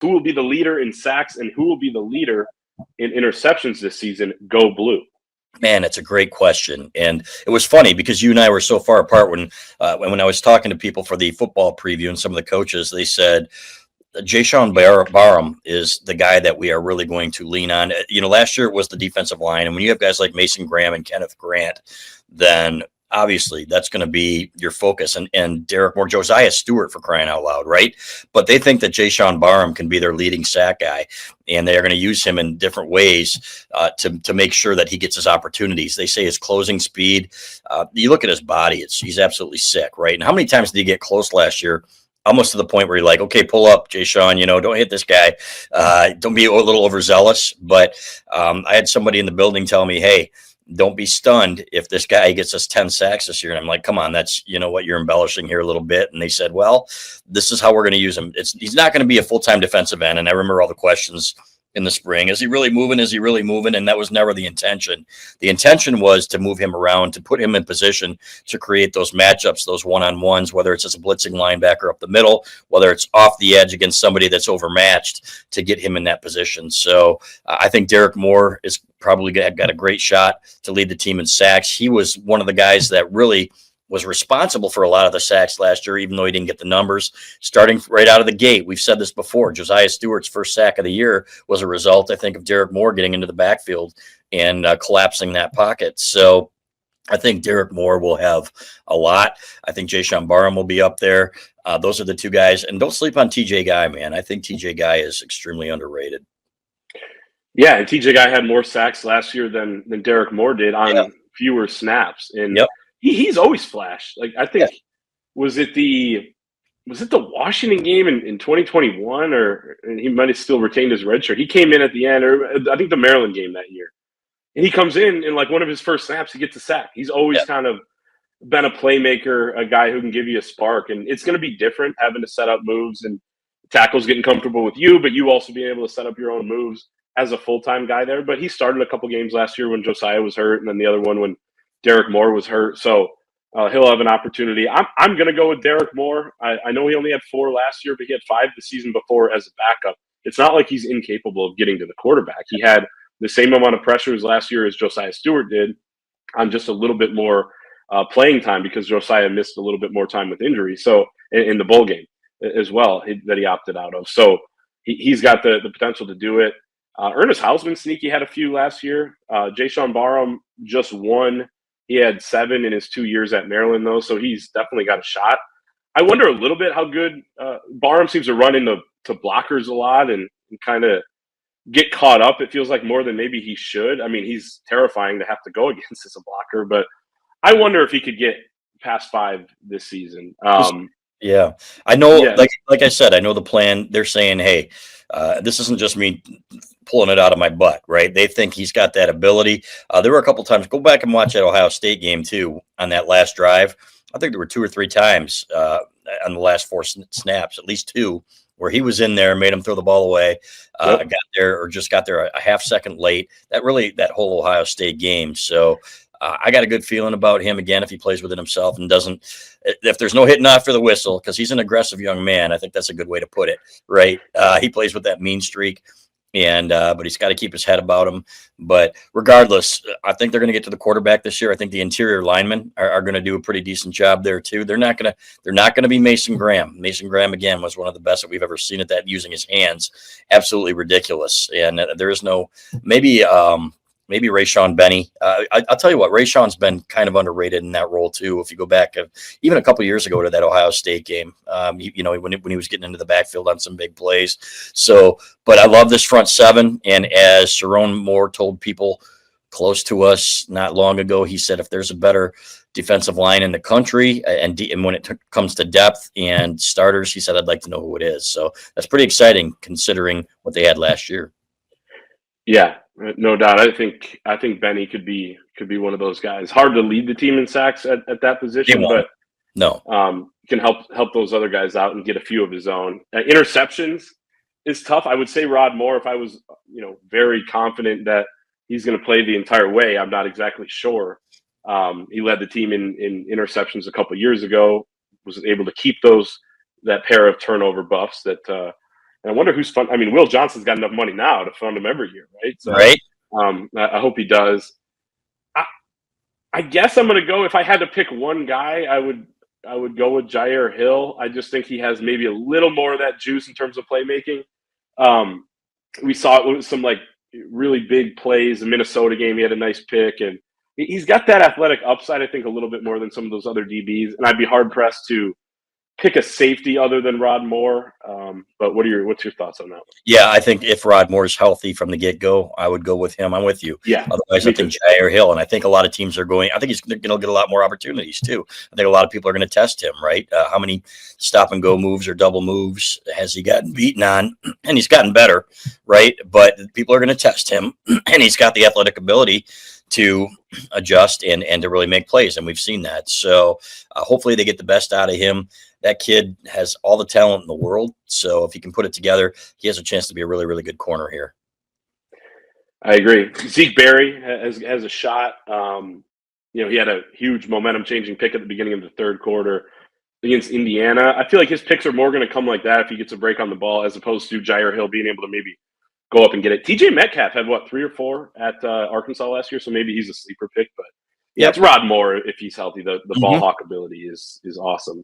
who will be the leader in sacks and who will be the leader in interceptions this season, go blue? Man, it's a great question, and it was funny because you and I were so far apart when I was talking to people for the football preview and some of the coaches. They said Barham is the guy that we are really going to lean on. Last year it was the defensive line, and when you have guys like Mason Graham and Kenneth Grant, then obviously that's going to be your focus. And Derek Moore, Josiah Stewart, for crying out loud, right? But they think that Jashawn Barham can be their leading sack guy, and they are going to use him in different ways to make sure that he gets his opportunities. They say his closing speed. You look at his body; he's absolutely sick, right? And how many times did he get close last year? Almost to the point where you're like, okay, pull up, Jay Sean, don't hit this guy. Don't be a little overzealous. But I had somebody in the building tell me, hey, don't be stunned if this guy gets us 10 sacks this year. And I'm like, come on, that's, you're embellishing here a little bit. And they said, well, this is how we're going to use him. He's not going to be a full-time defensive end. And I remember all the questions in the spring. Is he really moving? Is he really moving? And that was never the intention. The intention was to move him around, to put him in position to create those matchups, those one-on-ones, whether it's as a blitzing linebacker up the middle, whether it's off the edge against somebody that's overmatched, to get him in that position. So I think Derek Moore is probably got a great shot to lead the team in sacks. He was one of the guys that really was responsible for a lot of the sacks last year, even though he didn't get the numbers. Starting right out of the gate, we've said this before, Josiah Stewart's first sack of the year was a result, I think, of Derek Moore getting into the backfield and collapsing that pocket. So I think Derek Moore will have a lot. I think Jashawn Barham will be up there. Those are the two guys. And don't sleep on TJ Guy, man. I think TJ Guy is extremely underrated. Yeah, and TJ Guy had more sacks last year than Derek Moore did on fewer snaps. And he's always flashed. Like, I think, was it the Washington game in 2021, or he might have still retained his red shirt? He came in at the end, or I think the Maryland game that year. And he comes in, and like one of his first snaps, he gets a sack. He's always kind of been a playmaker, a guy who can give you a spark. And it's going to be different having to set up moves and tackles getting comfortable with you, but you also being able to set up your own moves as a full-time guy there. But he started a couple games last year when Josiah was hurt, and then the other one when Derek Moore was hurt. So he'll have an opportunity. I'm going to go with Derek Moore. I know he only had 4 last year, but he had 5 the season before as a backup. It's not like he's incapable of getting to the quarterback. He had the same amount of pressures last year as Josiah Stewart did, on just a little bit more playing time, because Josiah missed a little bit more time with injury. So in the bowl game as well, that he opted out of. So he's got the potential to do it. Ernest Hausman sneaky had a few last year. Jashawn Barham just 1. He had 7 in his 2 years at Maryland, though, so he's definitely got a shot. I wonder a little bit how good Barham seems to run into blockers a lot and kind of get caught up, it feels like, more than maybe he should. I mean, he's terrifying to have to go against as a blocker, but I wonder if he could get past 5 this season. Yeah, I know. Yeah. Like I said, I know the plan. They're saying, hey, this isn't just me pulling it out of my butt, right? They think he's got that ability. There were a couple times. Go back and watch that Ohio State game too. On that last drive, I think there were 2 or 3 times on the last 4 snaps, at least 2, where he was in there, made him throw the ball away, got there a half second late. That whole Ohio State game. So I got a good feeling about him again if he plays within himself and doesn't. If there's no hitting after the whistle, because he's an aggressive young man, I think that's a good way to put it, right? He plays with that mean streak, but he's got to keep his head about him. But regardless, I think they're going to get to the quarterback this year. I think the interior linemen are going to do a pretty decent job there too. They're not going to be Mason Graham. Mason Graham again was one of the best that we've ever seen at that, using his hands, absolutely ridiculous. And there is no maybe Rayshawn Benny. I'll tell you what, Rayshawn's been kind of underrated in that role too. If you go back even a couple years ago to that Ohio State game, when he was getting into the backfield on some big plays. So, but I love this front 7. And as Sharon Moore told people close to us not long ago, he said, if there's a better defensive line in the country, and when it comes to depth and starters, he said, I'd like to know who it is. So that's pretty exciting considering what they had last year. Yeah, no doubt. I think Benny could be one of those guys. Hard to lead the team in sacks at that position, but can help those other guys out and get a few of his own. Interceptions is tough. I would say Rod Moore, if I was very confident that he's going to play the entire way. I'm not exactly sure. He led the team in interceptions a couple of years ago. Was able to keep that pair of turnover buffs that And I wonder who's fun. I mean, Will Johnson's got enough money now to fund him every year, right? So, right. I hope he does. I guess I'm going to go. If I had to pick one guy, I would go with Jair Hill. I just think he has maybe a little more of that juice in terms of playmaking. We saw it with some like really big plays. The Minnesota game, he had a nice pick, and he's got that athletic upside. I think a little bit more than some of those other DBs. And I'd be hard pressed to pick a safety other than Rod Moore. But what's your thoughts on that one? Yeah, I think if Rod Moore's healthy from the get-go, I would go with him. I'm with you. Yeah. Otherwise, I think Jair Hill, and I think a lot of teams are going. I think he's going to get a lot more opportunities too. I think a lot of people are going to test him, right? How many stop and go moves or double moves has he gotten beaten on? And he's gotten better, right? But people are going to test him, and he's got the athletic ability to adjust and to really make plays, and we've seen that. So hopefully they get the best out of him. That kid has all the talent in the world. So if he can put it together, he has a chance to be a really, really good corner here. I agree. Zeke Berry has a shot. He had a huge momentum-changing pick at the beginning of the third quarter against Indiana. I feel like his picks are more going to come like that if he gets a break on the ball, as opposed to Jair Hill being able to maybe go up and get it. TJ Metcalf had, 3 or 4 at Arkansas last year, so maybe he's a sleeper pick. But, yeah, it's Rod Moore if he's healthy. The ball hawk ability is awesome.